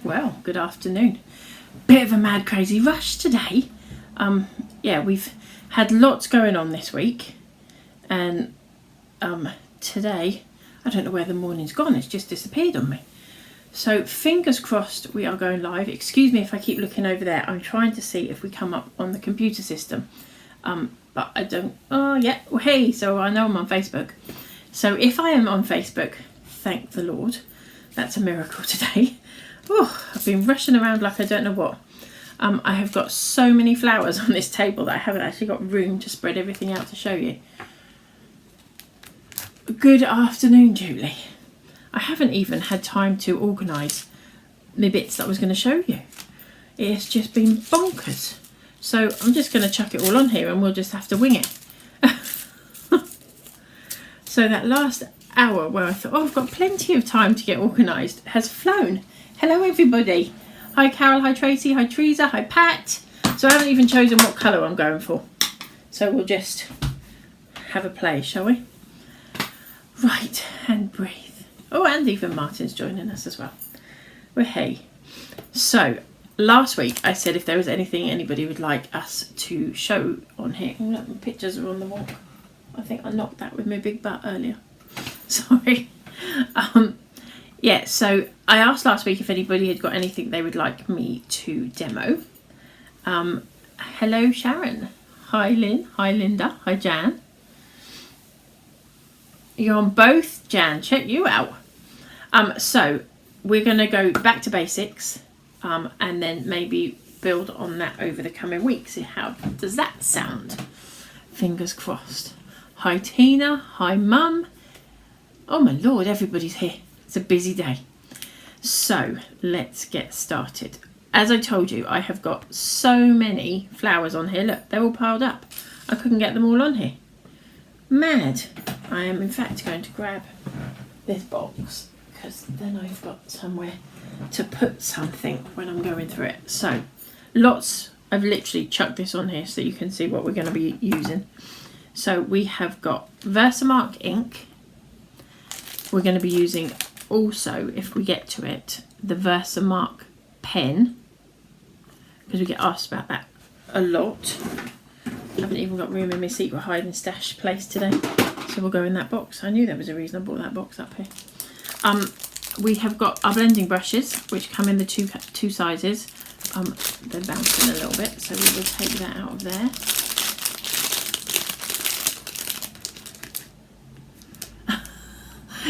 Well, good afternoon. Bit of a mad crazy rush today. Yeah, we've had lots going on this week, and today I don't know where the morning's gone. It's just disappeared on me. So fingers crossed we are going live. Excuse me if I keep looking over there. I'm trying to see if we come up on the computer system, but I don't. Oh yeah, well, hey, so I know I'm on Facebook. So if I am on Facebook, thank the Lord, that's a miracle today. Oh, I've been rushing around like I don't know what. I have got so many flowers on this table that I haven't actually got room to spread everything out to show you. Good afternoon, Julie. I haven't even had time to organise the bits that I was going to show you. It's just been bonkers. So I'm just going to chuck it all on here and we'll just have to wing it. So that last hour where I thought, oh, I've got plenty of time to get organised, has flown. Hello, everybody. Hi, Carol. Hi, Tracy. Hi, Teresa. Hi, Pat. So I haven't even chosen what colour I'm going for. So we'll just have a play, shall we? Right, and breathe. Oh, and even Martin's joining us as well. Well, hey. So last week I said if there was anything anybody would like us to show on here. Oh, look, my pictures are on the wall. I think I knocked that with my big butt earlier. Sorry. Yeah, so I asked last week if anybody had got anything they would like me to demo. Hello, Sharon. Hi, Lynn. Hi, Linda. Hi, Jan. You're on both, Jan. Check you out. So we're going to go back to basics and then maybe build on that over the coming weeks. How does that sound? Fingers crossed. Hi, Tina. Hi, Mum. Oh, my Lord, everybody's here. It's a busy day. So let's get started. As I told you, I have got so many flowers on here. Look, they're all piled up. I couldn't get them all on here. Mad. I am in fact going to grab this box because then I've got somewhere to put something when I'm going through it. So lots. I've literally chucked this on here so you can see what we're going to be using. So we have got Versamark ink. We're going to be using also, if we get to it, the Versamark pen, because we get asked about that a lot. I haven't even got room in my secret hiding stash place today, so we'll go in that box. I knew there was a reason I brought that box up here. We have got our blending brushes, which come in the two sizes. They're bouncing a little bit, so we will take that out of there.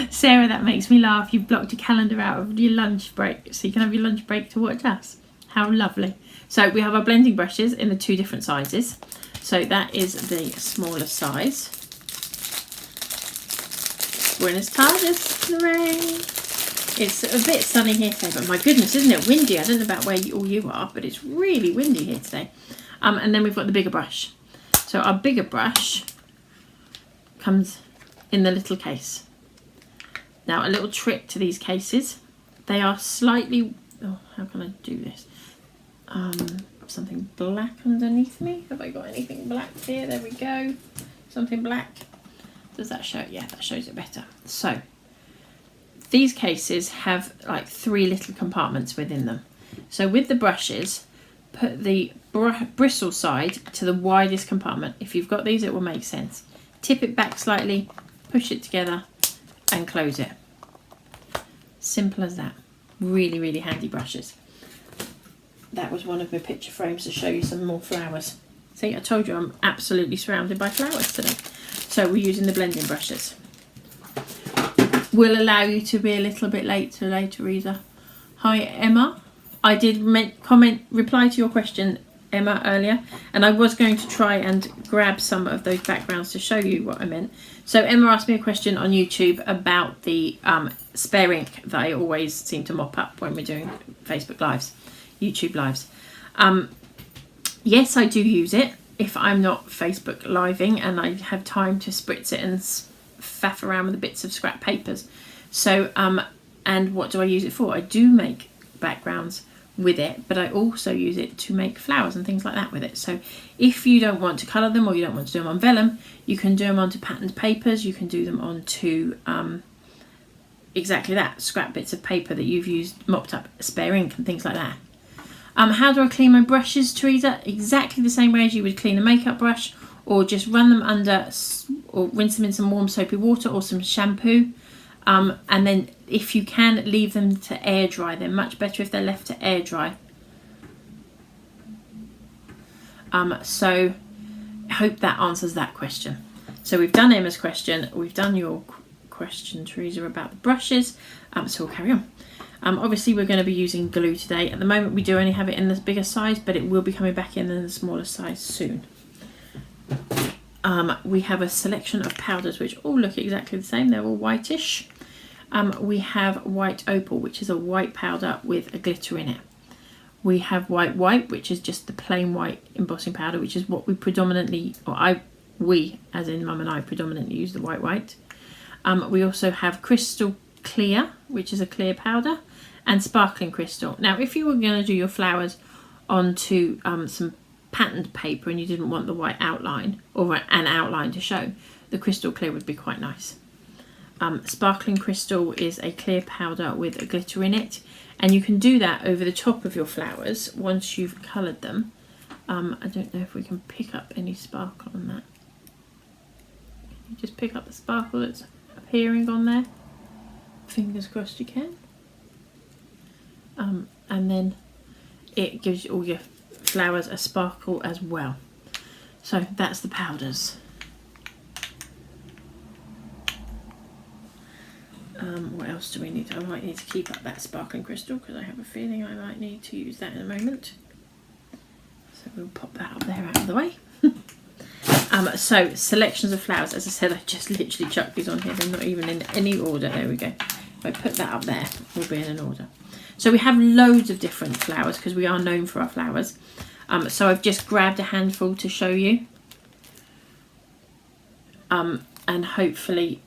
Sarah, that makes me laugh. You've blocked your calendar out of your lunch break, so you can have your lunch break to watch us. How lovely. So we have our blending brushes in the two different sizes. So that is the smaller size. Buenos tardes, Lorraine. It's a bit sunny here today, but my goodness, isn't it windy? I don't know about where all you are, but it's really windy here today. And then we've got the bigger brush. So our bigger brush comes in the little case. Now, a little trick to these cases. They are slightly... Oh, how can I do this? Something black underneath me. Have I got anything black here? There we go. Something black. Does that show? Yeah, that shows it better. So, these cases have like 3 little compartments within them. So with the brushes, put the bristle side to the widest compartment. If you've got these, it will make sense. Tip it back slightly, push it together, and close it. Simple as that. Really, really handy brushes. That was one of my picture frames to show you some more flowers. See, I told you I'm absolutely surrounded by flowers today. So we're using the blending brushes. Will allow you to be a little bit late today, Teresa. Hi, Emma. I did reply to your question, Emma, earlier, and I was going to try and grab some of those backgrounds to show you what I meant. So Emma asked me a question on YouTube about the spare ink that I always seem to mop up when we're doing Facebook Lives, YouTube Lives. Yes, I do use it if I'm not Facebook living and I have time to spritz it and faff around with the bits of scrap papers. So, and what do I use it for? I do make backgrounds with it, but I also use it to make flowers and things like that with it. So if you don't want to colour them or you don't want to do them on vellum, you can do them onto patterned papers, you can do them onto exactly that, scrap bits of paper that you've used, mopped up, spare ink and things like that. How do I clean my brushes, Teresa? Exactly the same way as you would clean a makeup brush, or just run them under, or rinse them in some warm soapy water or some shampoo. And then if you can, leave them to air dry. They're much better if they're left to air dry. So I hope that answers that question. So we've done Emma's question, we've done your question, Teresa, about the brushes. So we'll carry on. Obviously we're going to be using glue today. At the moment we do only have it in the bigger size, but it will be coming back in the smaller size soon. We have a selection of powders which all look exactly the same. They're all whitish. We have white opal, which is a white powder with a glitter in it. We have white white, which is just the plain white embossing powder, which is what we predominantly, we as in Mum and I predominantly use the white white. We also have crystal clear, which is a clear powder, and sparkling crystal. Now if you were going to do your flowers onto some patterned paper and you didn't want the white outline or an outline to show, the crystal clear would be quite nice. Sparkling crystal is a clear powder with a glitter in it, and you can do that over the top of your flowers once you've coloured them. I don't know if we can pick up any sparkle on that. Can you just pick up the sparkle that's appearing on there? Fingers crossed you can. And then it gives all your flowers a sparkle as well. So that's the powders. What else do we need? I might need to keep up that sparkling crystal because I have a feeling I might need to use that in a moment. So we'll pop that up there out of the way. So selections of flowers. As I said, I just literally chucked these on here. They're not even in any order. There we go. If I put that up there, we'll be in an order. So we have loads of different flowers because we are known for our flowers. So I've just grabbed a handful to show you. And hopefully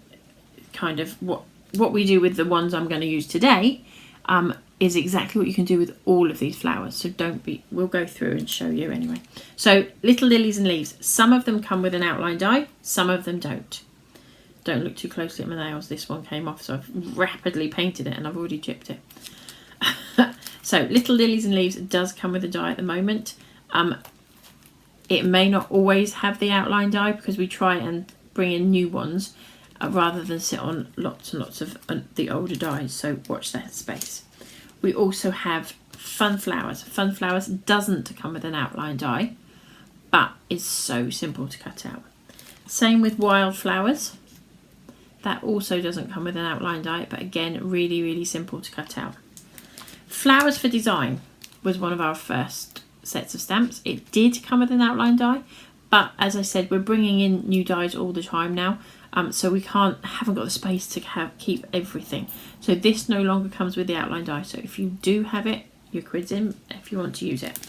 kind of what we do with the ones I'm going to use today is exactly what you can do with all of these flowers. So we'll go through and show you anyway. So little lilies and leaves. Some of them come with an outline die, some of them don't. Don't look too closely at my nails. This one came off, so I've rapidly painted it and I've already chipped it. So little lilies and leaves does come with a die at the moment. It may not always have the outline die because we try and bring in new ones rather than sit on lots and lots of the older dies, so watch that space. We also have fun flowers. Fun flowers doesn't come with an outline die, but is so simple to cut out. Same with wildflowers. That also doesn't come with an outline die, but again, really, really simple to cut out. Flowers for Design was one of our first sets of stamps. It did come with an outline die, but as I said, we're bringing in new dies all the time now, so we haven't got the space to keep everything. So this no longer comes with the outline die. So if you do have it, your quid's in if you want to use it.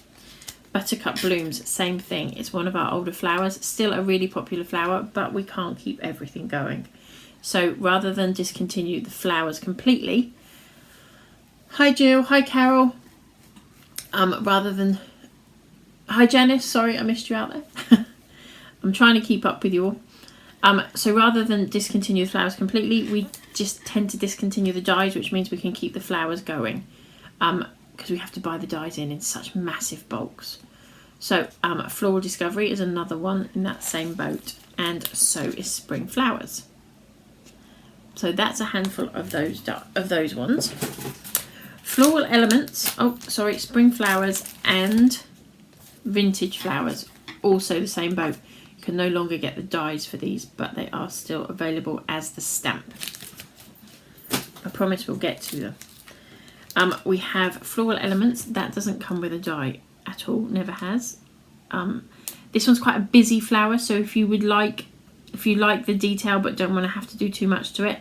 Buttercup Blooms, same thing. It's one of our older flowers, still a really popular flower, but we can't keep everything going. So rather than discontinue the flowers completely, hi Jill, hi Carol, hi Janice, sorry I missed you out there. I'm trying to keep up with you all. So rather than discontinue the flowers completely, we just tend to discontinue the dies, which means we can keep the flowers going because we have to buy the dies in such massive bulks. So Floral Discovery is another one in that same boat, and so is Spring Flowers. So that's a handful of those ones. Floral Elements, Spring Flowers and Vintage Flowers, also the same boat. You can no longer get the dies for these, but they are still available as the stamp. I promise we'll get to them. We have Floral Elements. That doesn't come with a die at all, never has. This one's quite a busy flower, so if you like the detail but don't want to have to do too much to it,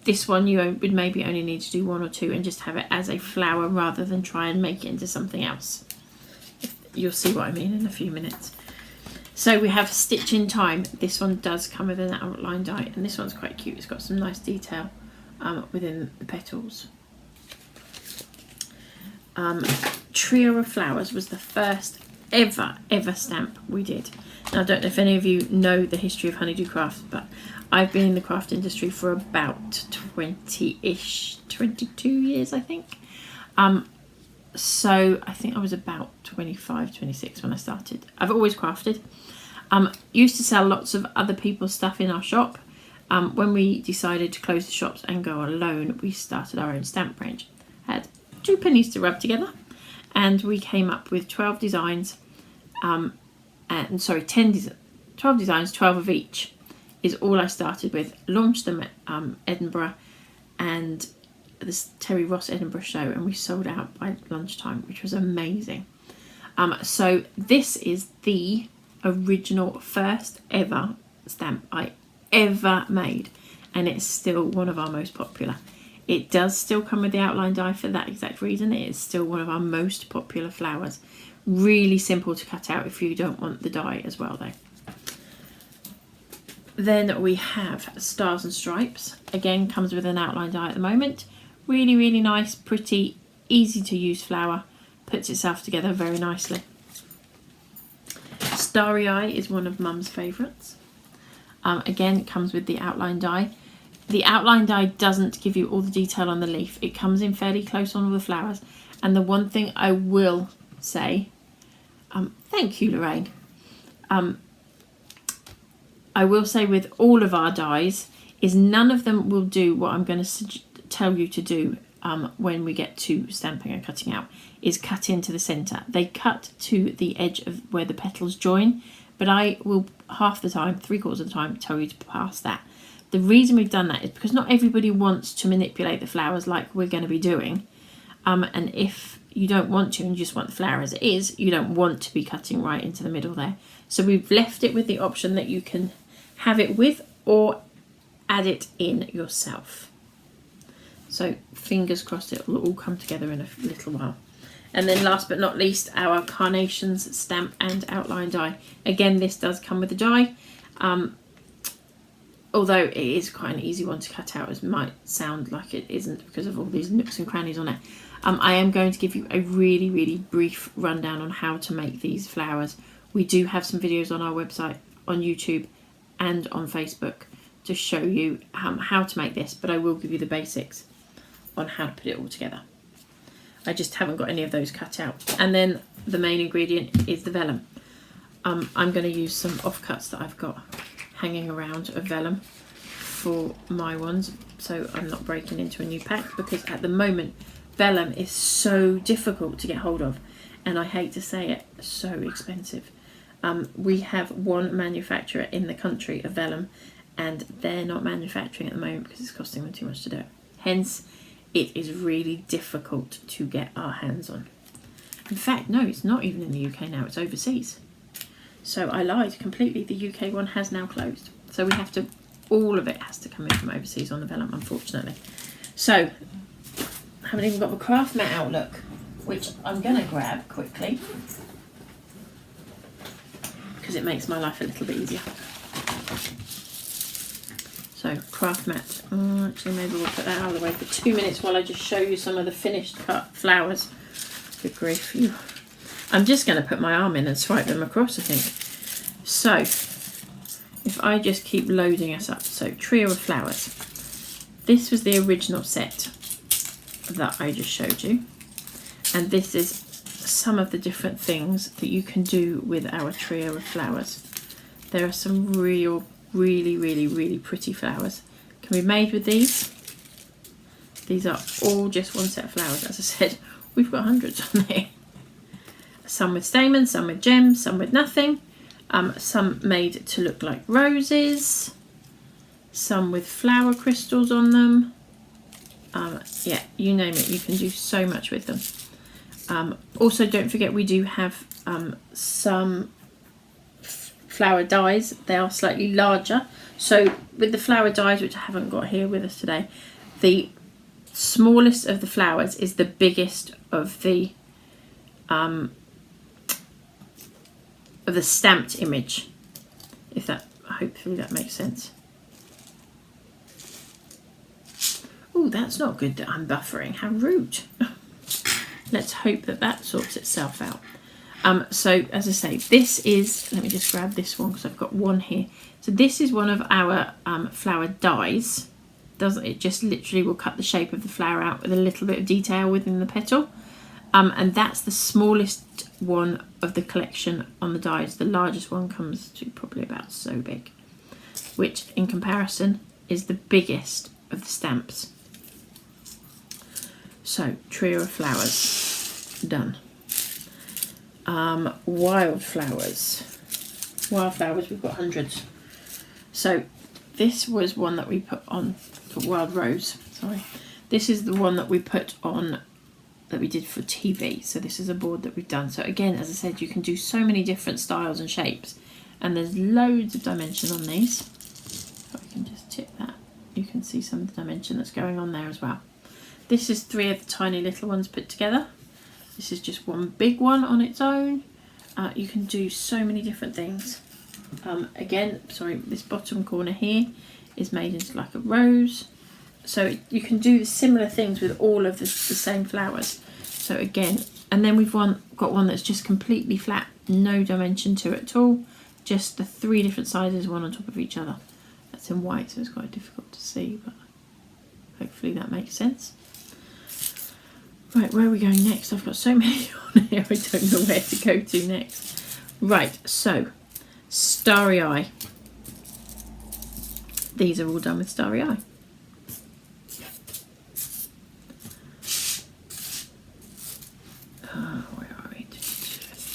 this one you would maybe only need to do one or two and just have it as a flower rather than try and make it into something else. You'll see what I mean in a few minutes. So we have Stitch in Time. This one does come with an outline die, and this one's quite cute. It's got some nice detail within the petals. Trio of Flowers was the first ever stamp we did. Now I don't know if any of you know the history of Honeydew Crafts, but I've been in the craft industry for about 20-ish, 22 years, I think. So I think I was about 25, 26 when I started. I've always crafted. Used to sell lots of other people's stuff in our shop. When we decided to close the shops and go alone, we started our own stamp range. Had 2 pennies to rub together, and we came up with 12 designs. 12 designs, 12 of each is all I started with. Launched them at Edinburgh and this Terry Ross Edinburgh show, and we sold out by lunchtime, which was amazing. So this is the original first ever stamp I ever made, and it's still one of our most popular. It does still come with the outline die for that exact reason. It is still one of our most popular flowers. Really simple to cut out if you don't want the die as well though. Then we have Stars and Stripes. Again, comes with an outline die at the moment. Really, really nice, pretty, easy to use flower. Puts itself together very nicely. Starry Eye is one of Mum's favourites. Again, it comes with the outline die. The outline die doesn't give you all the detail on the leaf. It comes in fairly close on all the flowers. And the one thing I will say, thank you, Lorraine. I will say with all of our dies is none of them will do what I'm going to tell you to do when we get to stamping and cutting out, is cut into the centre. They cut to the edge of where the petals join, but I will half the time, 3/4 of the time, tell you to pass that. The reason we've done that is because not everybody wants to manipulate the flowers like we're going to be doing. And if you don't want to and you just want the flower as it is, you don't want to be cutting right into the middle there. So we've left it with the option that you can have it with or add it in yourself. So fingers crossed it will all come together in a little while. And then last but not least, our Carnations stamp and outline die. Again, this does come with a die. Although it is quite an easy one to cut out, as it might sound like it isn't because of all these nooks and crannies on it. I am going to give you a really, really brief rundown on how to make these flowers. We do have some videos on our website, on YouTube and on Facebook to show you how to make this, but I will give you the basics on how to put it all together. I just haven't got any of those cut out. And then the main ingredient is the vellum. I'm going to use some offcuts that I've got hanging around of vellum for my ones, so I'm not breaking into a new pack, because at the moment vellum is so difficult to get hold of, and I hate to say it, so expensive. We have one manufacturer in the country of vellum, and they're not manufacturing at the moment because it's costing them too much to do it. Hence, it is really difficult to get our hands on. In fact, no, it's not even in the UK now, it's overseas. So I lied completely, the UK one has now closed. So we have to, all of it has to come in from overseas on the vellum, unfortunately. So, I haven't even got the craft mat out, look, which I'm going to grab quickly, because it makes my life a little bit easier. So, craft mat. Actually, maybe we'll put that out of the way for 2 minutes while I just show you some of the finished cut flowers. Good grief. I'm just going to put my arm in and swipe them across, I think. So, if I just keep loading us up. So, Trio of Flowers. This was the original set that I just showed you. And this is some of the different things that you can do with our Trio of Flowers. There are some really, really pretty flowers. Can be made with these. These are all just one set of flowers. As I said, we've got hundreds on there. Some with stamens, some with gems, some with nothing. Some made to look like roses. Some with flower crystals on them. Yeah, you name it. You can do so much with them. Also, don't forget we do have some flower dies. They are slightly larger. So with the flower dies, which I haven't got here with us today, the smallest of the flowers is the biggest of the stamped image, if that, hopefully that makes sense. Oh, that's not good that I'm buffering, how rude. Let's hope that that sorts itself out. So as I say, this is, let me just grab this one because I've got one here. So this is one of our flower dies doesn't, it just literally will cut the shape of the flower out with a little bit of detail within the petal. And that's the smallest one of the collection on the dies. The largest one comes to probably about so big, which in comparison is the biggest of the stamps. So trio of flowers done. Wildflowers, we've got hundreds. So this was one that we put on for Wild Rose, sorry. This is the one that we put on, that we did for TV. So this is a board that we've done. So again, as I said, you can do so many different styles and shapes, and there's loads of dimension on these. If I can just tip that, you can see some of the dimension that's going on there as well. This is 3 of the tiny little ones put together. This is just one big one on its own. You can do so many different things. Again, sorry, this bottom corner here is made into like a rose. So you can do similar things with all of the same flowers. So again, and then we've got one that's just completely flat, no dimension to it at all. Just the 3 different sizes, one on top of each other. That's in white, so it's quite difficult to see, but hopefully that makes sense. Right, where are we going next? I've got so many on here, I don't know where to go to next. Right, so Starry Eye. These are all done with Starry Eye. Where are we? I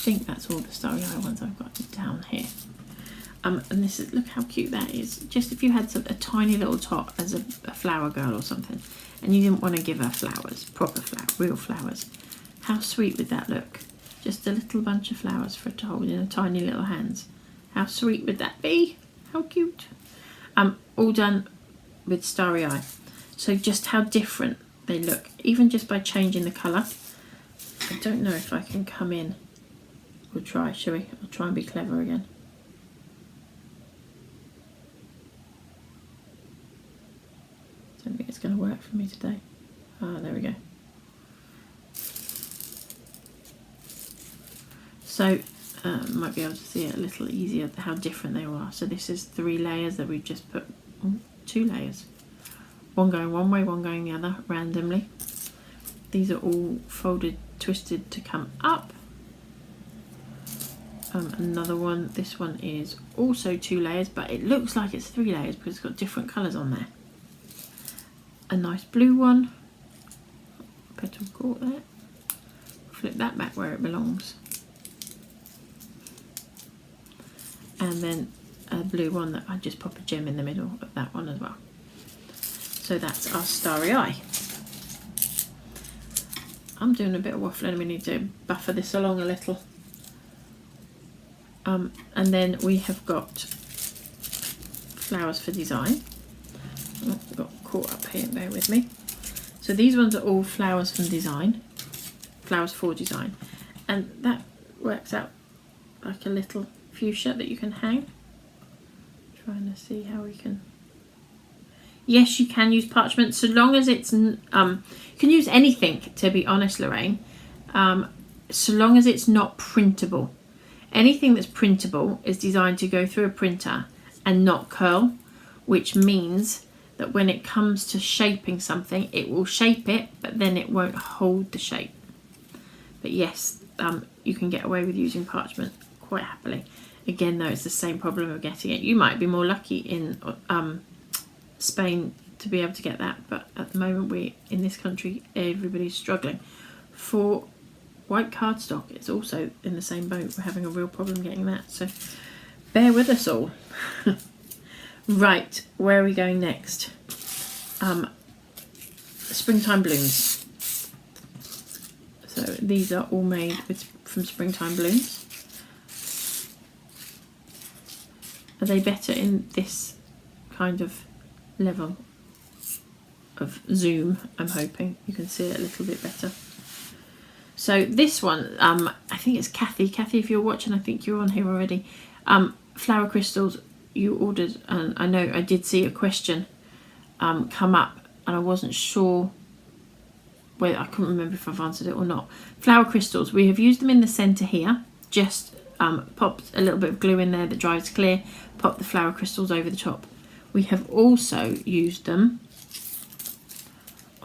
think that's all the Starry Eye ones I've got down here. And this is, look how cute that is. Just if you had a tiny little tot as a flower girl or something, and you didn't want to give her flowers, proper flowers, real flowers, how sweet would that look? Just a little bunch of flowers for her to hold in her tiny little hands. How sweet would that be? How cute. All done with Starry Eye. So just how different they look, even just by changing the colour. I don't know if I can come in. We'll try, shall we? I'll try and be clever again. Don't think it's going to work for me today. Ah, there we go. So might be able to see it a little easier how different they are. So this is 3 layers that we've just put, 2 layers. One going one way, one going the other, randomly. These are all folded, twisted to come up. Another one, this one is also 2 layers, but it looks like it's 3 layers because it's got different colours on there. A nice blue one, petal caught there, flip that back where it belongs, and then a blue one that I just pop a gem in the middle of that one as well. So that's our Starry Eye. I'm doing a bit of waffling, we need to buffer this along a little. And then we have got flowers for design. Oh, got caught up here, bear with me. So these ones are all flowers from design, flowers for design, and that works out like a little fuchsia that you can hang. Trying to see how we can. Yes, you can use parchment, so long as it's you can use anything, to be honest, Lorraine, so long as it's not printable. Anything that's printable is designed to go through a printer and not curl, which means that when it comes to shaping something, it will shape it, but then it won't hold the shape. But yes, you can get away with using parchment quite happily. Again, though, it's the same problem of getting it. You might be more lucky in Spain to be able to get that, but at the moment, in this country, everybody's struggling. For white cardstock, it's also in the same boat. We're having a real problem getting that, so bear with us all. Right, where are we going next? Springtime blooms. So these are all made from springtime blooms. Are they better in this kind of level of zoom? I'm hoping you can see it a little bit better. So this one, I think it's Kathy. Kathy, if you're watching, I think you're on here already. Flower crystals you ordered, and I know I did see a question come up, and I wasn't sure whether, I couldn't remember if I've answered it or not. Flower crystals, we have used them in the centre here, just popped a little bit of glue in there that dries clear, pop the flower crystals over the top. We have also used them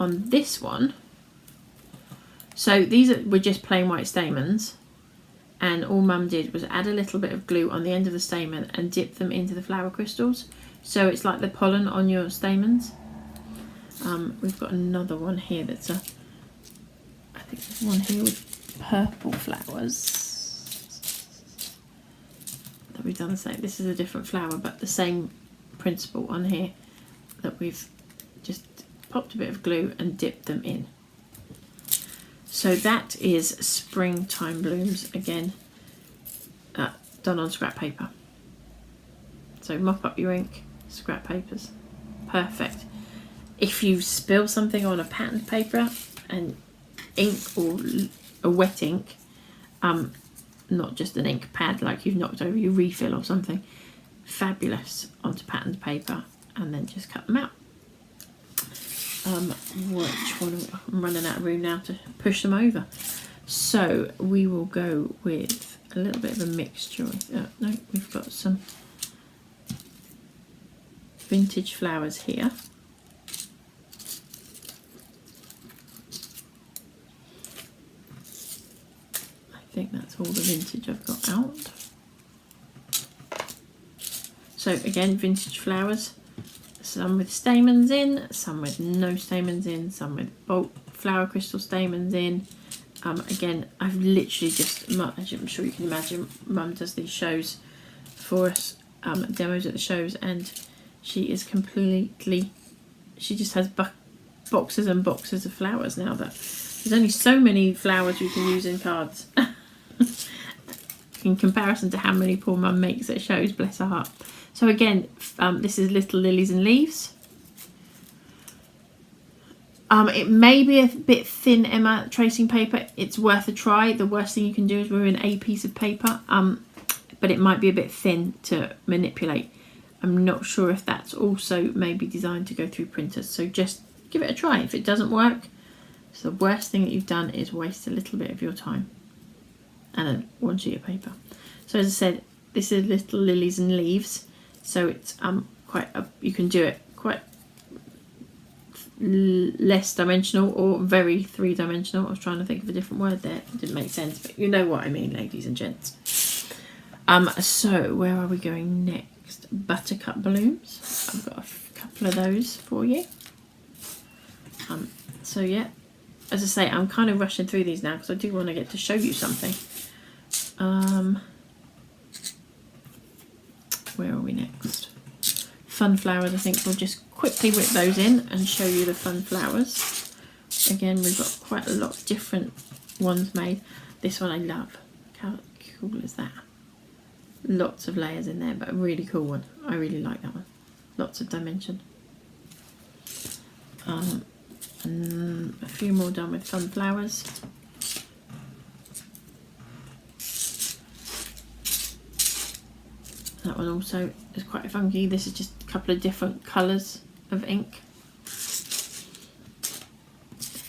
on this one, so were just plain white stamens, and all Mum did was add a little bit of glue on the end of the stamen and dip them into the flower crystals, so it's like the pollen on your stamens. We've got another one here that's I think there's one here with purple flowers that we've done the same. This is a different flower, but the same principle on here, that we've just popped a bit of glue and dipped them in. So that is springtime blooms again, done on scrap paper. So mop up your ink, scrap papers, perfect. If you spill something on a patterned paper and ink, or a wet ink, not just an ink pad like you've knocked over your refill or something, fabulous onto patterned paper, and then just cut them out. Which one? I'm running out of room now to push them over, so we will go with a little bit of a mixture. No, we've got some vintage flowers here. I think that's all the vintage I've got out. So again, vintage flowers, some with stamens in, some with no stamens in, some with bulk flower crystal stamens in. Again, I've literally just, as I'm sure you can imagine, Mum does these shows for us, demos at the shows, and she is completely, she just has boxes and boxes of flowers now. That there's only so many flowers you can use in cards in comparison to how many poor Mum makes at shows, bless her heart. So again, this is Little Lilies and Leaves. It may be a bit thin, Emma, tracing paper. It's worth a try. The worst thing you can do is ruin a piece of paper, but it might be a bit thin to manipulate. I'm not sure if that's also maybe designed to go through printers, so just give it a try. If it doesn't work, so the worst thing that you've done is waste a little bit of your time and one sheet of paper. So as I said, this is Little Lilies and Leaves, so it's you can do it quite less dimensional or very three-dimensional. I was trying to think of a different word there, it didn't make sense, but you know what I mean, ladies and gents. So where are we going next? Buttercup blooms. I've got a couple of those for you. So yeah, as I say, I'm kind of rushing through these now because I do want to get to show you something. Where are we next? Fun flowers. I think we'll just quickly whip those in and show you the fun flowers. Again, we've got quite a lot of different ones made. This one I love. How cool is that? Lots of layers in there, but a really cool one. I really like that one. Lots of dimension. And a few more done with fun flowers. That one also is quite funky. This is just a couple of different colours of ink.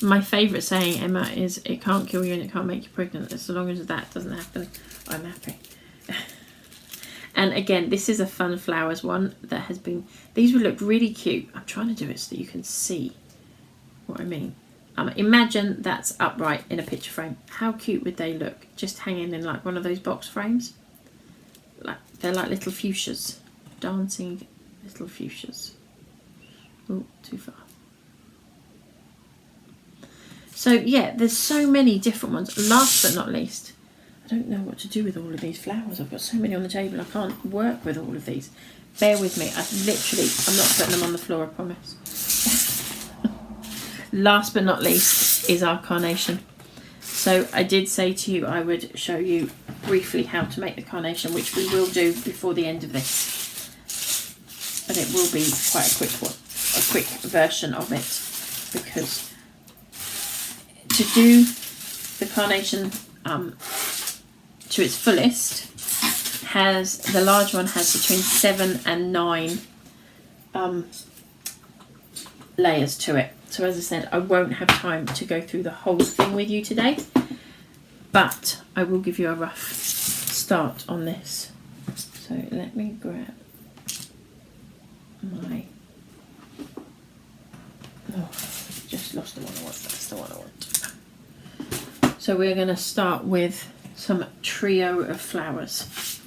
My favourite saying, Emma, is it can't kill you and it can't make you pregnant. As long as that doesn't happen, I'm happy. And again, this is a fun flowers one that has been, these would look really cute. I'm trying to do it so that you can see what I mean. Imagine that's upright in a picture frame. How cute would they look just hanging in like one of those box frames? They're like little fuchsias, dancing little fuchsias. Oh, too far. So yeah, there's so many different ones. Last but not least, I don't know what to do with all of these flowers. I've got so many on the table, I can't work with all of these. Bear with me, I'm not putting them on the floor, I promise. Last but not least is our carnation. So I did say to you I would show you briefly how to make the carnation, which we will do before the end of this. But it will be quite a quick one, a quick version of it, because to do the carnation to its fullest, the large one has between 7 and 9 layers to it. So as I said, I won't have time to go through the whole thing with you today, but I will give you a rough start on this. So let me grab my, just just lost the one I want. That's the one I want. So we're going to start with some trio of flowers.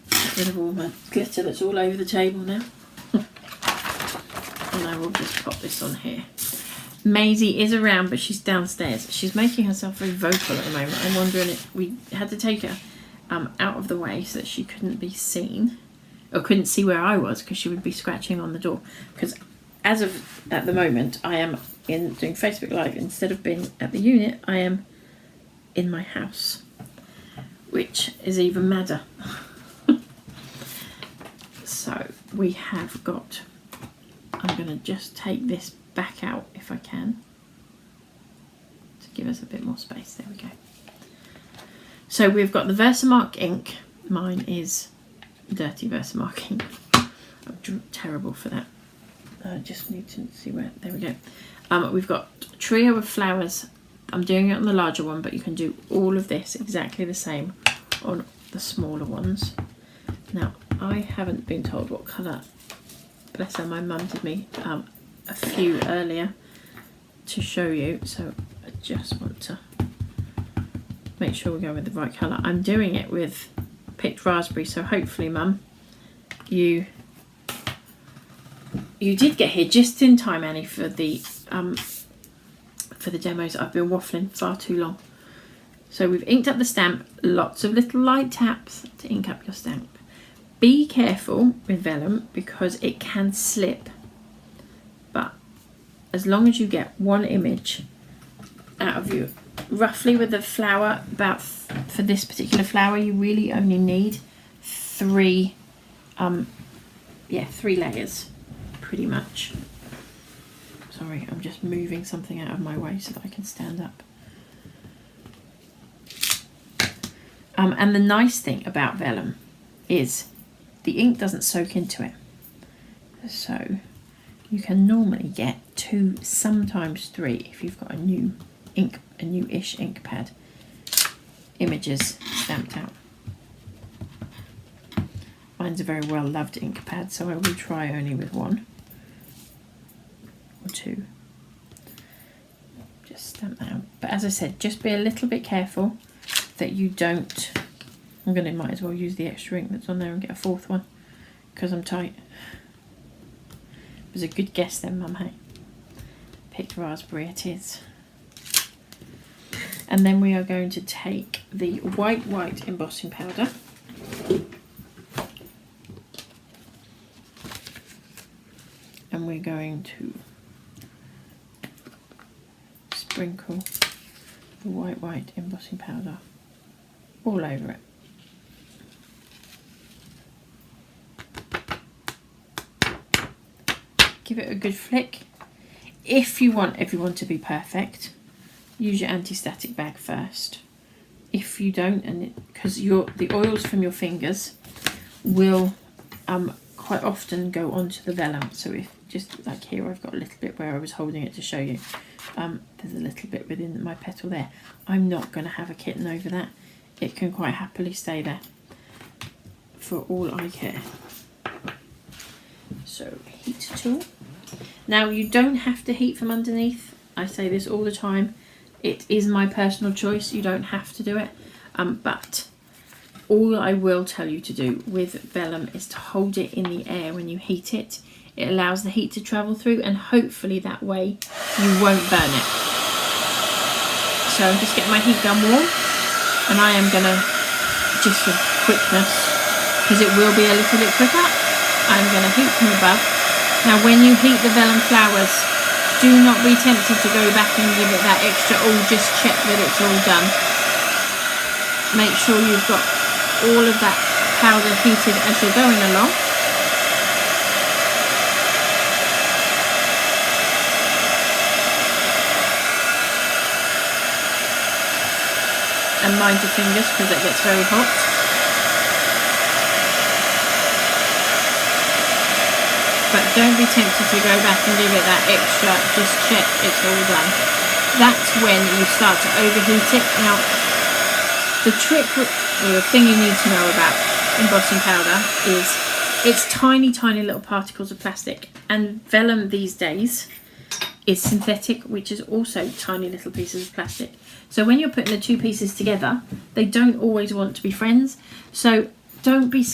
Get rid of all my glitter that's all over the table now. And I will just pop this on here. Maisie is around, but she's downstairs. She's making herself very vocal at the moment. I'm wondering if we had to take her out of the way so that she couldn't be seen, or couldn't see where I was, because she would be scratching on the door. Because as of at the moment, I am doing Facebook Live. Instead of being at the unit, I am in my house, which is even madder. So we have got, I'm going to just take this back out if I can to give us a bit more space. There we go. So we've got the Versamark ink. Mine is dirty Versamark ink. I'm terrible for that. I just need to see where, there we go. We've got a trio of flowers. I'm doing it on the larger one, but you can do all of this exactly the same on the smaller ones. Now, I haven't been told what colour. Bless her, my mum did me a few earlier to show you, so I just want to make sure we go with the right colour. I'm doing it with picked raspberry, so hopefully, Mum, you did get here just in time, Annie, for the demos. I've been waffling far too long. So we've inked up the stamp, lots of little light taps to ink up your stamp. Be careful with vellum because it can slip, but as long as you get one image out of you, roughly with the flower, about for this particular flower, you really only need three layers, pretty much. Sorry, I'm just moving something out of my way so that I can stand up. And the nice thing about vellum is the ink doesn't soak into it. So you can normally get 2, sometimes 3, if you've got a new-ish ink pad, images stamped out. Mine's a very well loved ink pad, so I will try only with 1 or 2. Just stamp that out. But as I said, just be a little bit careful that you don't. Might as well use the extra ink that's on there and get a 4th one because I'm tight. It was a good guess then, Mum, hey? Picked raspberry it is. And then we are going to take the white embossing powder. And we're going to sprinkle the white embossing powder all over it. Give it a good flick. If you want everyone to be perfect, use your anti-static bag first. If you don't, because the oils from your fingers will quite often go onto the vellum. So if just like here, I've got a little bit where I was holding it to show you. There's a little bit within my petal there. I'm not going to have a kitten over that. It can quite happily stay there for all I care. So heat tool. Now you don't have to heat from underneath. I say this all the time. It is my personal choice. You don't have to do it. But all I will tell you to do with vellum is to hold it in the air when you heat it. It allows the heat to travel through, and hopefully that way you won't burn it. So I'm just getting my heat gun warm, and I am gonna, just for quickness, because it will be a little bit quicker, I'm gonna heat from above. Now when you heat the vellum flowers, do not be tempted to go back and give it that extra, just check that it's all done. Make sure you've got all of that powder heated as you're going along. And mind your fingers because it gets very hot. But don't be tempted to go back and give it that extra, just check it's all done. That's when you start to overheat it. Now, the trick, or the thing you need to know about embossing powder is it's tiny, tiny little particles of plastic. And vellum these days is synthetic, which is also tiny little pieces of plastic. So when you're putting the two pieces together, they don't always want to be friends. So don't be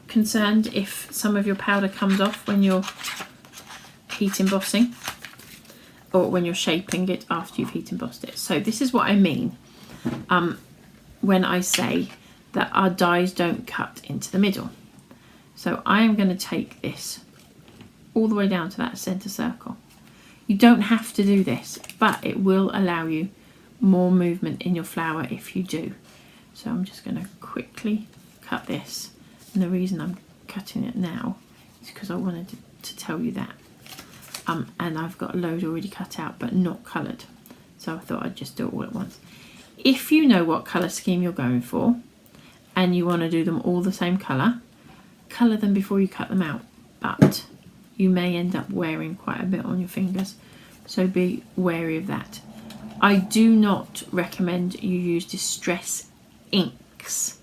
concerned if some of your powder comes off when you're heat embossing, or when you're shaping it after you've heat embossed it. So this is what I mean when I say that our dies don't cut into the middle. So I am going to take this all the way down to that centre circle. You don't have to do this, but it will allow you more movement in your flower if you do. So I'm just going to quickly cut this, and the reason I'm cutting it now is because I wanted to tell you that. And I've got a load already cut out but not coloured, so I thought I'd just do it all at once. If you know what colour scheme you're going for and you want to do them all the same colour, colour them before you cut them out, but you may end up wearing quite a bit on your fingers, so be wary of that. I do not recommend you use distress inks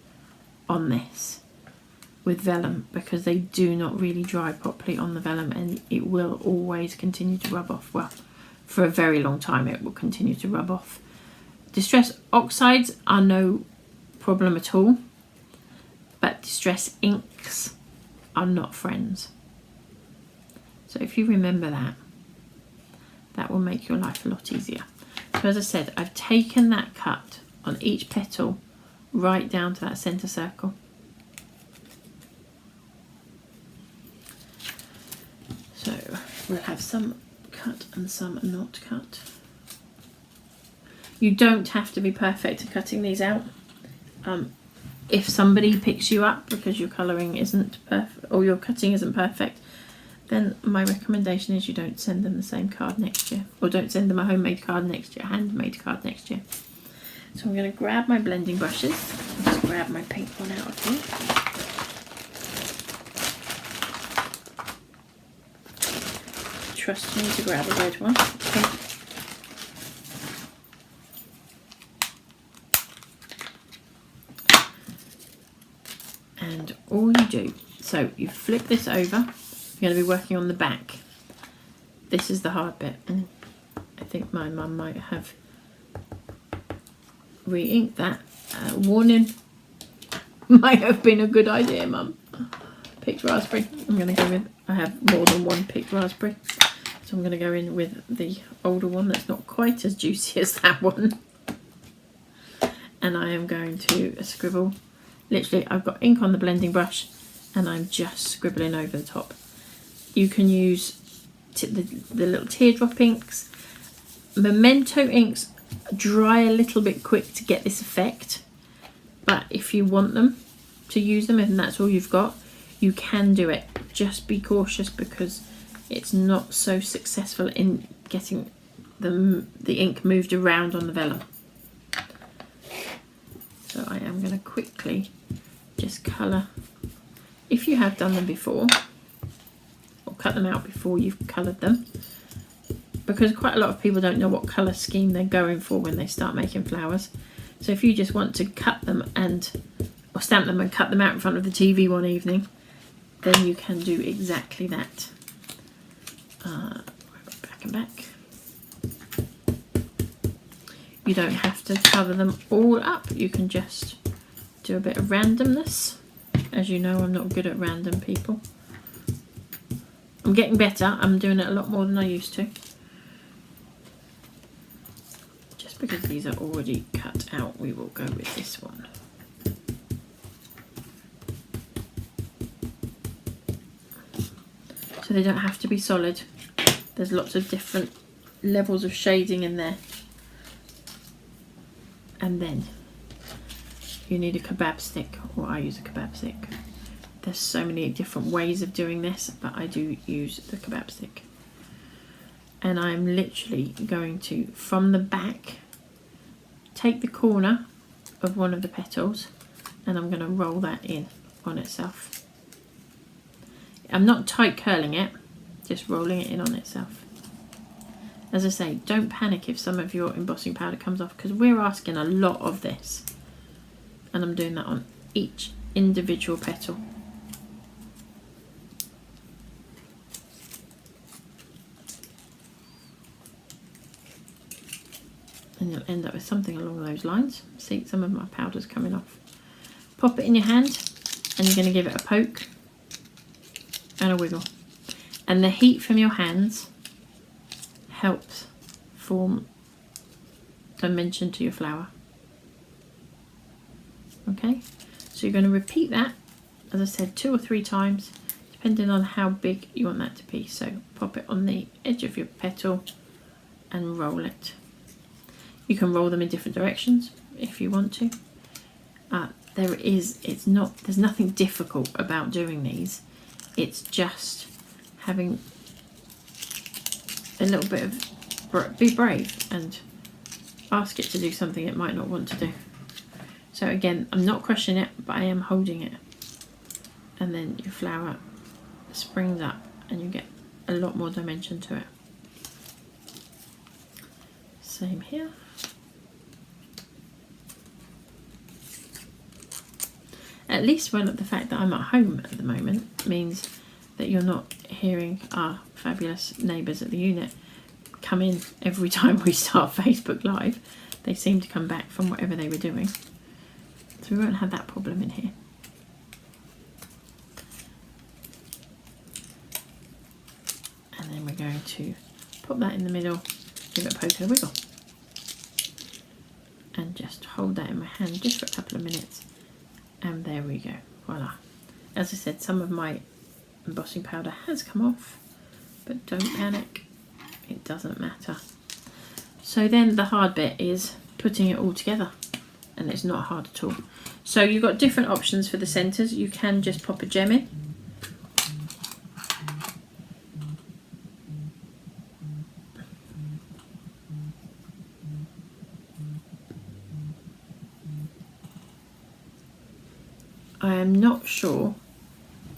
on this with vellum, because they do not really dry properly on the vellum, and it will always continue to rub off. Well, for a very long time it will continue to rub off. Distress oxides are no problem at all, but distress inks are not friends. So if you remember that, that will make your life a lot easier. So as I said, I've taken that cut on each petal right down to that centre circle. So we'll have some cut and some not cut. You don't have to be perfect at cutting these out. If somebody picks you up because your colouring isn't perfect or your cutting isn't perfect, then my recommendation is you don't send them the same card next year, or don't send them a homemade card next year, a handmade card next year. So I'm going to grab my blending brushes, just grab my pink one out of here. Trust me to grab a red one. Pink. And all you do, so you flip this over. You're going to be working on the back. This is the hard bit, and I think my mum might have re-inked that. Warning, might have been a good idea, Mum. Picked raspberry. I'm going to go with, I have more than one picked raspberry, so I'm going to go in with the older one that's not quite as juicy as that one. And I am going to scribble. Literally, I've got ink on the blending brush and I'm just scribbling over the top. You can use the little teardrop inks. Memento inks dry a little bit quick to get this effect, but if you want them to use them and that's all you've got, you can do it. Just be cautious because it's not so successful in getting the ink moved around on the vellum. So I am going to quickly just colour, if you have done them before, or cut them out before you've coloured them, because quite a lot of people don't know what colour scheme they're going for when they start making flowers. So if you just want to cut them or stamp them and cut them out in front of the TV one evening, then you can do exactly that. Back and back. You don't have to cover them all up. You can just do a bit of randomness. As you know, I'm not good at random, people. I'm getting better. I'm doing it a lot more than I used to. Just because these are already cut out, we will go with this one. So they don't have to be solid. There's lots of different levels of shading in there. And then you need a kebab stick, or I use a kebab stick. There's so many different ways of doing this, but I do use the kebab stick. And I'm literally going to, from the back, take the corner of one of the petals and I'm going to roll that in on itself. I'm not tight curling it, just rolling it in on itself. As I say, don't panic if some of your embossing powder comes off, because we're asking a lot of this. And I'm doing that on each individual petal. and you'll end up with something along those lines. See, some of my powder's coming off. Pop it in your hand, and you're going to give it a poke and a wiggle. And the heat from your hands helps form dimension to your flower. Okay, so you're going to repeat that, as I said, 2 or 3 times, depending on how big you want that to be. So pop it on the edge of your petal and roll it. You can roll them in different directions if you want to. There's nothing difficult about doing these. It's just having a little bit of, be brave and ask it to do something it might not want to do. So again, I'm not crushing it, but I am holding it. And then your flower springs up and you get a lot more dimension to it. Same here. At least, well, the fact that I'm at home at the moment means that you're not hearing our fabulous neighbours at the unit come in every time we start Facebook Live. They seem to come back from whatever they were doing. So we won't have that problem in here. And then we're going to pop that in the middle, give it a poke and a wiggle. And just hold that in my hand just for a couple of minutes. And there we go, voila. As I said, some of my embossing powder has come off, but don't panic, it doesn't matter. So then the hard bit is putting it all together, and it's not hard at all. So you've got different options for the centres. You can just pop a gem in. I am not sure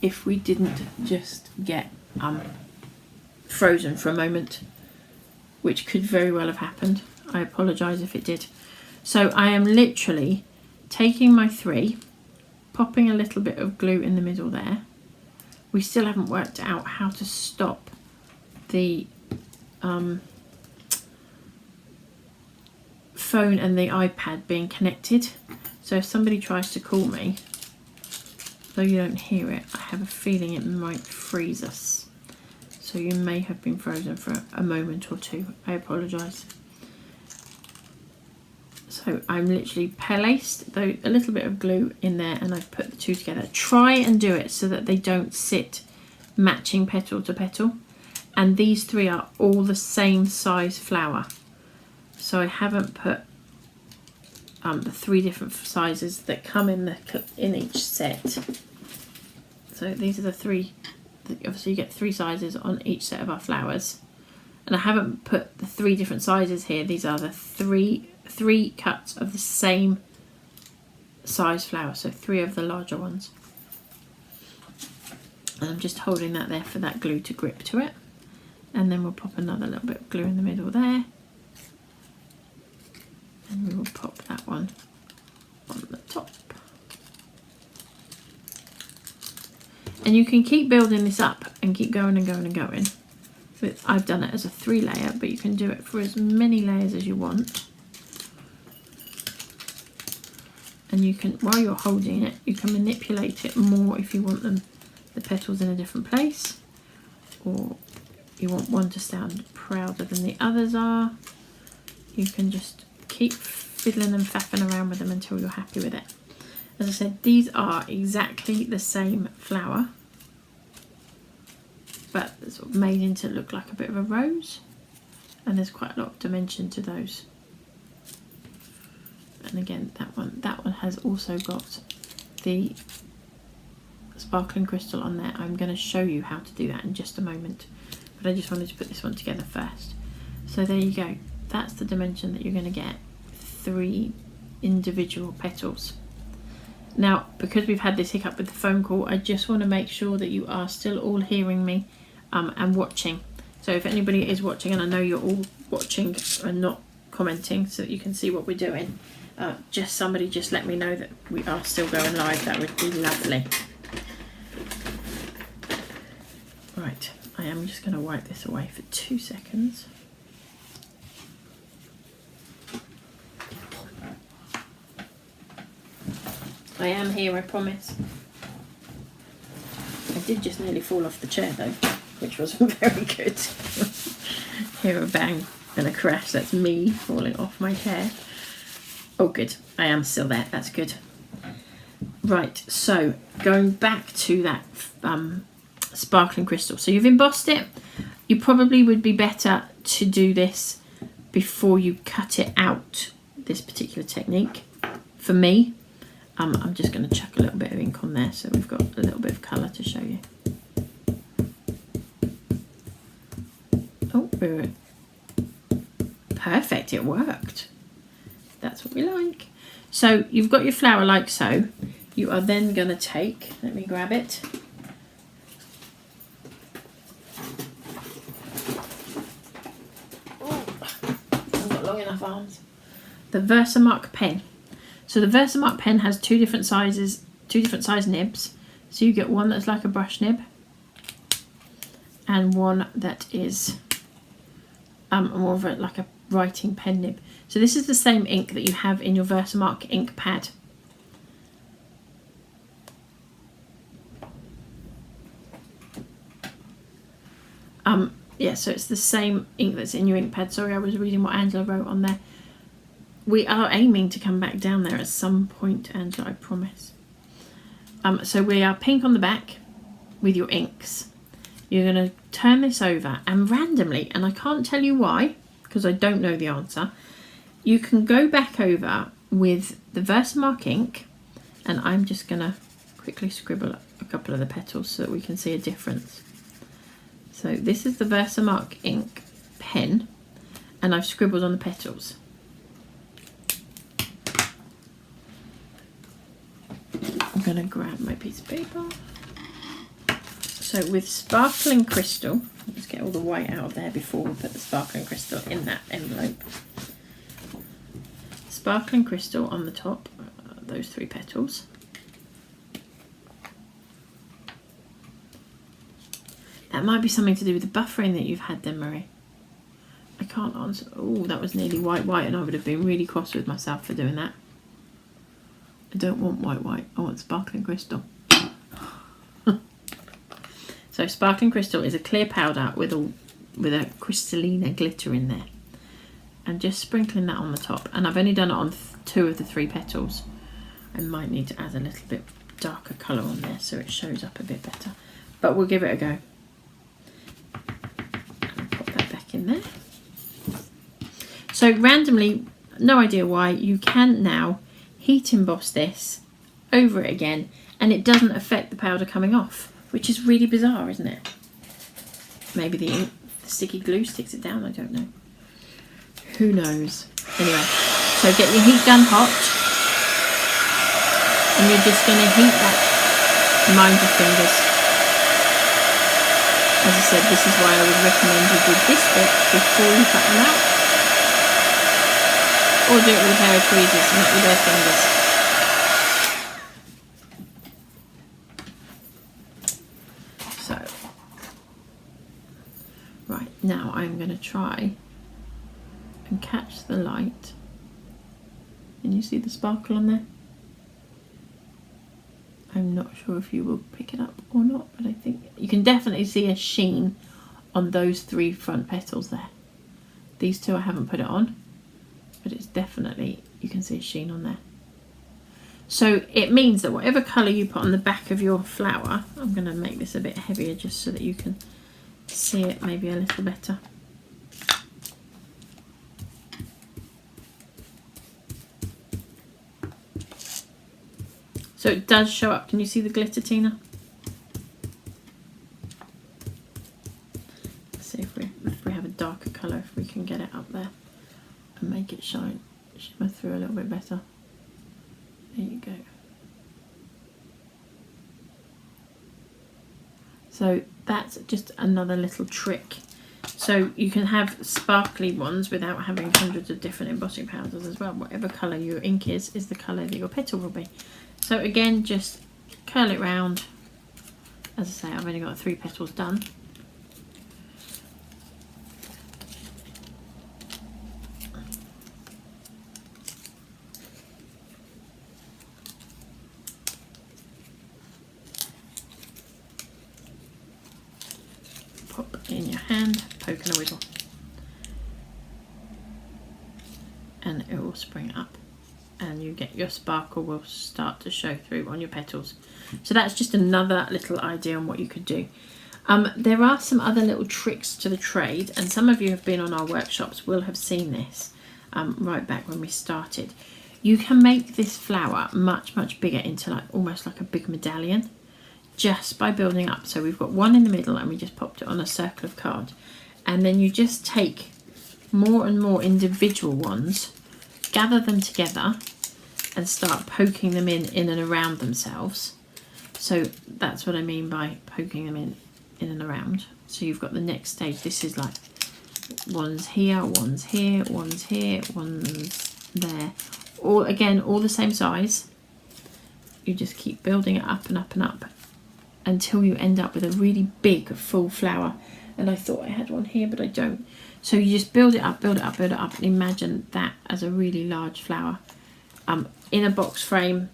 if we didn't just get frozen for a moment, which could very well have happened. I apologise if it did. So I am literally taking my 3, popping a little bit of glue in the middle there. We still haven't worked out how to stop the phone and the iPad being connected. So if somebody tries to call me, though you don't hear it, I have a feeling it might freeze us. So you may have been frozen for a moment or 2. I apologise. So I'm literally placed a little bit of glue in there, and I've put the 2 together. Try and do it so that they don't sit matching petal to petal. And these 3 are all the same size flower. So I haven't put the 3 different sizes that come in each set. So these are the 3. Obviously you get 3 sizes on each set of our flowers, and I haven't put the 3 different sizes here. These are the three cuts of the same size flower, so 3 of the larger ones, and I'm just holding that there for that glue to grip to it. And then we'll pop another little bit of glue in the middle there, and we will pop that one on the top. And you can keep building this up and keep going and going and going. But I've done it as a 3 layer, but you can do it for as many layers as you want. And you can, while you're holding it, you can manipulate it more if you want the petals in a different place, or you want one to stand prouder than the others are. You can just keep fiddling and faffing around with them until you're happy with it. As I said, these are exactly the same flower, but sort of made into look like a bit of a rose, and there's quite a lot of dimension to those. And again, that one has also got the sparkling crystal on there. I'm going to show you how to do that in just a moment, but I just wanted to put this one together first. So there you go, that's the dimension that you're going to get, 3 individual petals. Now, because we've had this hiccup with the phone call, I just want to make sure that you are still all hearing me and watching. So if anybody is watching, and I know you're all watching and not commenting so that you can see what we're doing, somebody just let me know that we are still going live. That would be lovely. Right, I am just going to wipe this away for 2 seconds. I am here, I promise. I did just nearly fall off the chair though, which wasn't very good. Hear a bang and a crash. That's me falling off my chair. Oh good, I am still there, that's good. Right, so going back to that sparkling crystal. So you've embossed it. You probably would be better to do this before you cut it out, this particular technique. For me, I'm just going to chuck a little bit of ink on there so we've got a little bit of colour to show you. Oh, perfect, it worked. That's what we like. So you've got your flower like so. You are then going to take, let me grab it. I've got long enough arms. The Versamark pen. So the Versamark pen has two different size nibs. So you get one that's like a brush nib and one that is more of like a writing pen nib. So this is the same ink that you have in your Versamark ink pad. Yeah, so it's the same ink that's in your ink pad. Sorry, I was reading what Angela wrote on there. We are aiming to come back down there at some point, Angela, I promise. So we are pink on the back with your inks. You're going to turn this over and randomly, and I can't tell you why, because I don't know the answer, you can go back over with the Versamark ink, and I'm just going to quickly scribble a couple of the petals so that we can see a difference. So this is the Versamark ink pen, and I've scribbled on the petals. I'm going to grab my piece of paper. So with sparkling crystal, let's get all the white out of there before we put the sparkling crystal in that envelope. Sparkling crystal on the top, those three petals. That might be something to do with the buffering that you've had then, Marie. I can't answer. Oh, that was nearly white, and I would have been really cross with myself for doing that. I don't want white. I want sparkling crystal. So sparkling crystal is a clear powder with a crystalline glitter in there. And just sprinkling that on the top. And I've only done it on two of the three petals. I might need to add a little bit darker colour on there so it shows up a bit better. But we'll give it a go. And pop that back in there. So randomly, no idea why, you can now heat emboss this over it again, and it doesn't affect the powder coming off, which is really bizarre, isn't it? Maybe the sticky glue sticks it down, I don't know. Who knows? Anyway, so get your heat gun hot, and you're just going to heat that, mind your fingers. As I said, this is why I would recommend you do this bit before you cut them out. Or do it with a pair of tweezers, not with bare fingers. So, right, now I'm going to try and catch the light. Can you see the sparkle on there? I'm not sure if you will pick it up or not, but I think you can definitely see a sheen on those three front petals there. These two I haven't put it on, but it's definitely, you can see a sheen on there. So it means that whatever colour you put on the back of your flower, I'm going to make this a bit heavier just so that you can see it maybe a little better. So it does show up. Can you see the glitter, Tina? Let's see if we have a darker colour, if we can get it up there and make it shimmer through a little bit better. There you go. So that's just another little trick. So you can have sparkly ones without having hundreds of different embossing powders as well. Whatever colour your ink is the colour that your petal will be. So again, just curl it round. As I say, I've only got 3 petals done. in a wiggle. And it will spring up. And you get your sparkle will start to show through on your petals. So that's just another little idea on what you could do. There are some other little tricks to the trade, and some of you have been on our workshops will have seen this right back when we started. You can make this flower much, much bigger into like almost like a big medallion just by building up. So we've got one in the middle and we just popped it on a circle of card. And then you just take more and more individual ones, gather them together and start poking them in and around themselves. So that's what I mean by poking them in and around. So you've got the next stage. This is like one's here, one's here, one's here, one's there. All again, all the same size. You just keep building it up and up and up until you end up with a really big full flower. And I thought I had one here, but I don't. So you just build it up, build it up, build it up, and imagine that as a really large flower. In a box frame,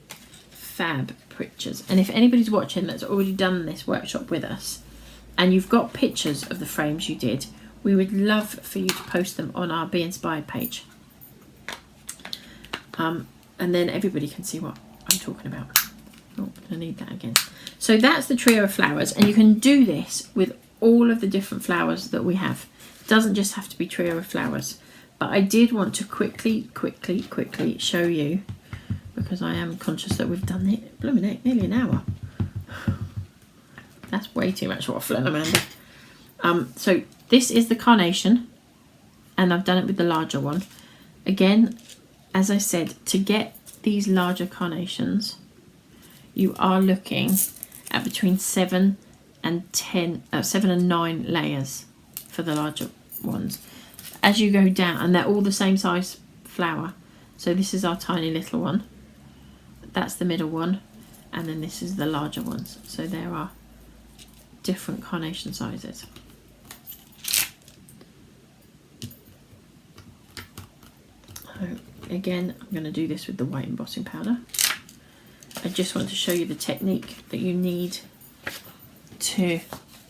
fab pictures. And if anybody's watching that's already done this workshop with us, and you've got pictures of the frames you did, we would love for you to post them on our Be Inspired page. And then everybody can see what I'm talking about. Oh, I need that again. So that's the trio of flowers, and you can do this with all of the different flowers that we have. It doesn't just have to be trio of flowers. But I did want to quickly show you, because I am conscious that we've done it, blooming heck, nearly an hour. That's way too much waffling, Amanda. So this is the Carnation, and I've done it with the larger one. Again, as I said, to get these larger carnations, you are looking at between 7 and 9 layers for the larger ones. As you go down, and they're all the same size flower. So this is our tiny little one. That's the middle one, and then this is the larger ones. So there are different carnation sizes. So again, I'm going to do this with the white embossing powder. I just want to show you the technique that you need to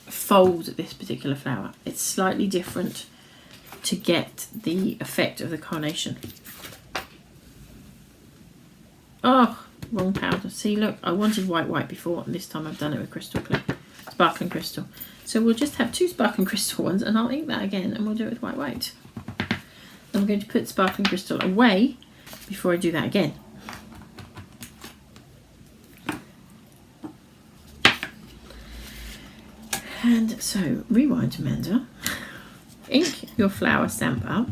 fold this particular flower. It's slightly different to get the effect of the carnation. Oh, wrong powder. See, look, I wanted white before, and this time I've done it with crystal clear, sparkling crystal. So we'll just have 2 sparkling crystal ones, and I'll ink that again, and we'll do it with white. I'm going to put sparkling crystal away before I do that again. And so, rewind, Amanda. Ink your flower stamp up.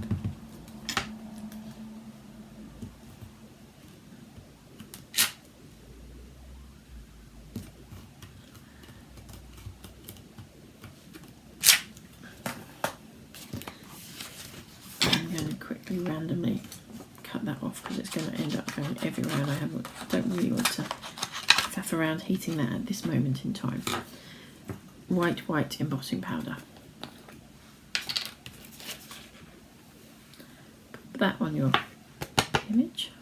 I'm going to quickly randomly cut that off because it's going to end up going everywhere, and I don't really want to faff around heating that at this moment in time. White embossing powder. Put that on your image.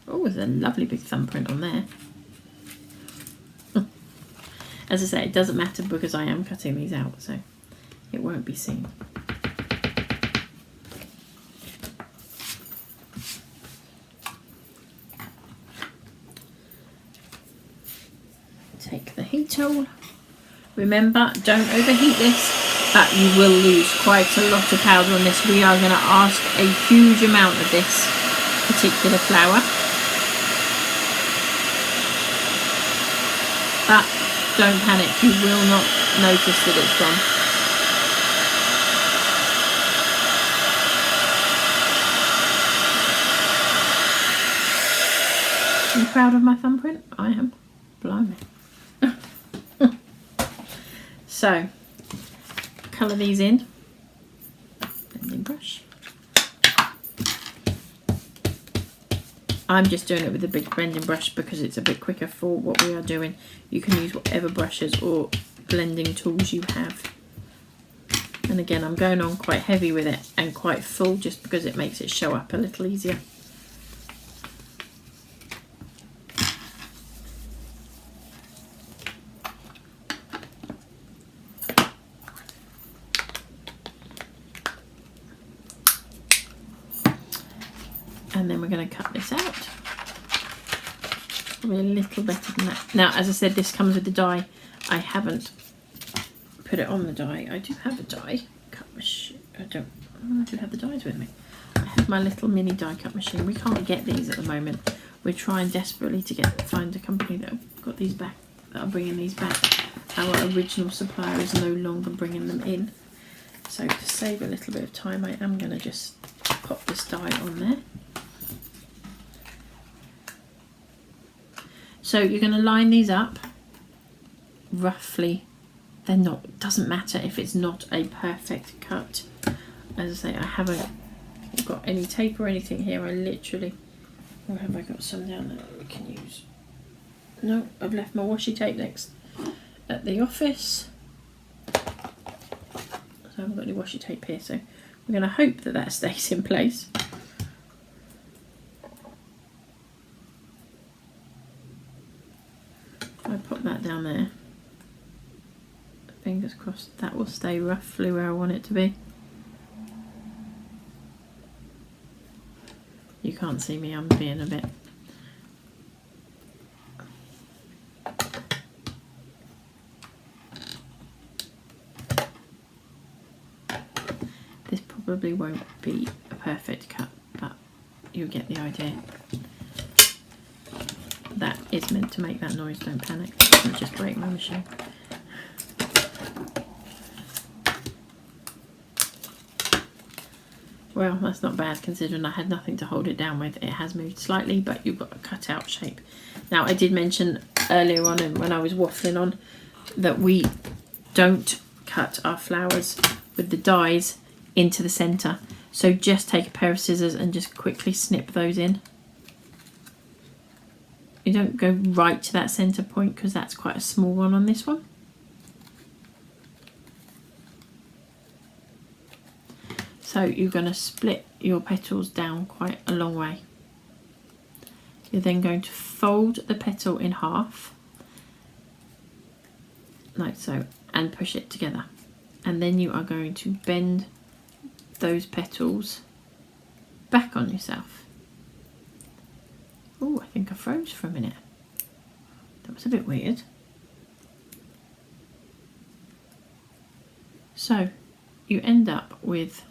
Oh, there's a lovely big thumbprint on there. As I say, it doesn't matter because I am cutting these out, so it won't be seen. Take the heat tool. Remember, don't overheat this, but you will lose quite a lot of powder on this. We are going to ask a huge amount of this particular flower. But don't panic, you will not notice that it's gone. Are you proud of my thumbprint? I am. Blimey. So, colour these in. Blending brush. I'm just doing it with a big blending brush because it's a bit quicker for what we are doing. You can use whatever brushes or blending tools you have. And again, I'm going on quite heavy with it and quite full just because it makes it show up a little easier. And then we're going to cut this out. Probably a little better than that. Now, as I said, this comes with the die. I haven't put it on the die. I do have a die cut machine. I do have the dies with me. I have my little mini die cut machine. We can't get these at the moment. We're trying desperately to find a company that have got these back, that are bringing these back. Our original supplier is no longer bringing them in. So to save a little bit of time, I am going to just pop this die on there. So you're going to line these up roughly. They're not, it doesn't matter if it's not a perfect cut. As I say, I haven't got any tape or anything here. I literally, or have I got some down there that we can use? No, I've left my washi tape next at the office. So I haven't got any washi tape here, so we're going to hope that that stays in place. I pop that down there. Fingers crossed that will stay roughly where I want it to be. You can't see me, I'm being a bit. This probably won't be a perfect cut, but you'll get the idea. That is meant to make that noise, don't panic. I'll just break my machine. Well, that's not bad considering I had nothing to hold it down with. It has moved slightly, but you've got a cut out shape. Now, I did mention earlier on and when I was waffling on that we don't cut our flowers with the dies into the centre. So just take a pair of scissors and just quickly snip those in. You don't go right to that centre point because that's quite a small one on this one. So you're going to split your petals down quite a long way. You're then going to fold the petal in half, like so, and push it together. And then you are going to bend those petals back on yourself. Oh, I think I froze for a minute. That was a bit weird. So you end up with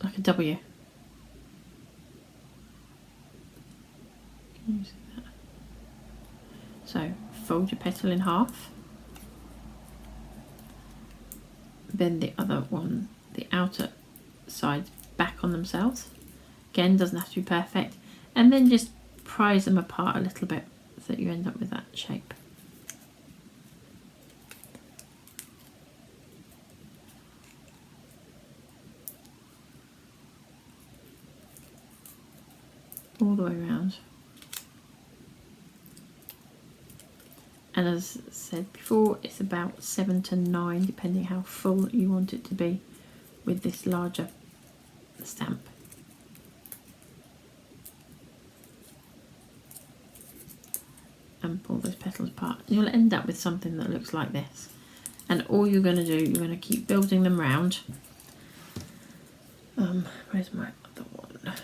like a W. Can you see that? So fold your petal in half. Bend the other one, the outer sides back on themselves. Again, doesn't have to be perfect. And then just prise them apart a little bit so that you end up with that shape. All the way around. And as I said before, it's about 7 to 9 depending how full you want it to be with this larger stamp. And pull those petals apart. You'll end up with something that looks like this. And all you're going to do, you're going to keep building them round. Where's my other one?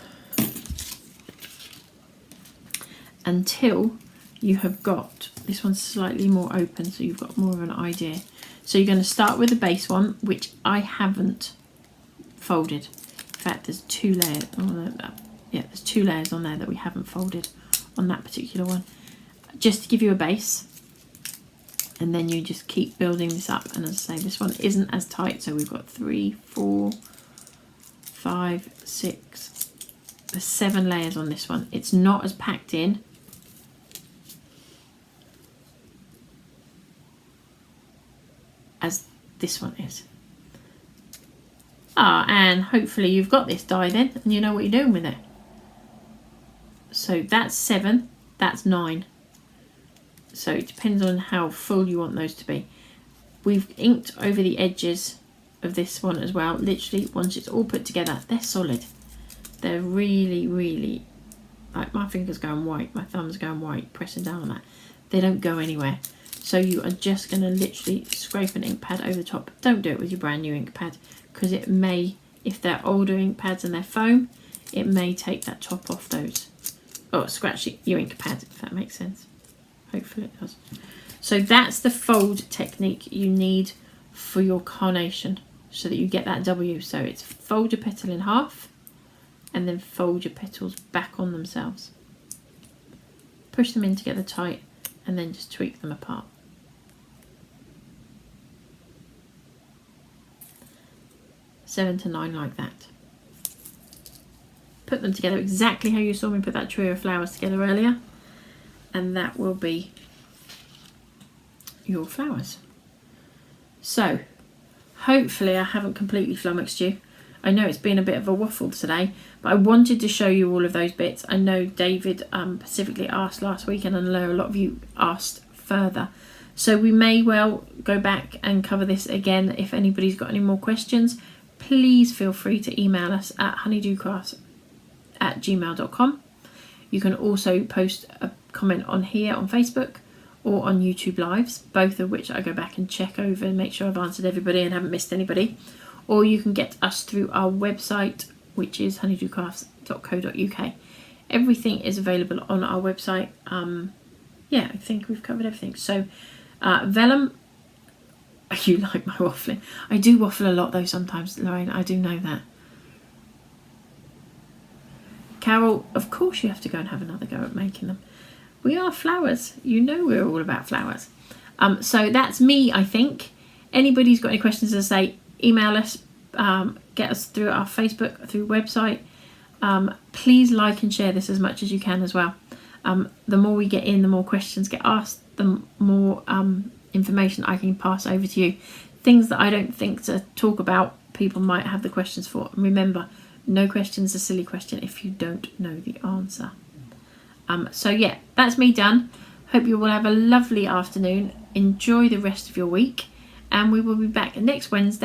Until you have got, this one's slightly more open, so you've got more of an idea. So you're going to start with the base one, which I haven't folded. In fact, there's 2 layers. Oh, no, yeah, there's 2 layers on there that we haven't folded on that particular one. Just to give you a base, and then you just keep building this up. And as I say, this one isn't as tight, so we've got 3, 4, 5, 6, there's 7 layers on this one. It's not as packed in as this one is. And hopefully you've got this die then, and you know what you're doing with it. So that's 7, that's 9. So it depends on how full you want those to be. We've inked over the edges of this one as well. Literally, once it's all put together, they're solid. They're really, really, like my finger's going white, my thumb's going white, pressing down on that. They don't go anywhere. So you are just going to literally scrape an ink pad over the top. Don't do it with your brand new ink pad, because it may, if they're older ink pads and they're foam, it may take that top off those. Oh, scratch your ink pad, if that makes sense. Hopefully it does. So that's the fold technique you need for your carnation, so that you get that W. So it's fold your petal in half and then fold your petals back on themselves. Push them in together tight and then just tweak them apart. Seven to 9 like that. Put them together exactly how you saw me put that trio of flowers together earlier, and that will be your flowers. So hopefully I haven't completely flummoxed you. I know it's been a bit of a waffle today, but I wanted to show you all of those bits. I know David specifically asked last week, and I know a lot of you asked further. So we may well go back and cover this again. If anybody's got any more questions, please feel free to email us at honeydewcrafts@gmail.com. You can also post a comment on here on Facebook or on YouTube Lives, both of which I go back and check over and make sure I've answered everybody and haven't missed anybody. Or you can get us through our website, which is honeydewcrafts.co.uk. Everything is available on our website. Yeah, I think we've covered everything. So vellum, you like my waffling. I do waffle a lot though sometimes, Lorraine, I do know that. Carol, of course you have to go and have another go at making them. We are flowers. You know we're all about flowers. So that's me, I think. Anybody's got any questions, as I say, email us, get us through our Facebook, through website. Please like and share this as much as you can as well. The more we get in, the more questions get asked, the more information I can pass over to you. Things that I don't think to talk about, people might have the questions for. And remember, no question's a silly question if you don't know the answer. So yeah, that's me done. Hope you will have a lovely afternoon. Enjoy the rest of your week, and we will be back next Wednesday.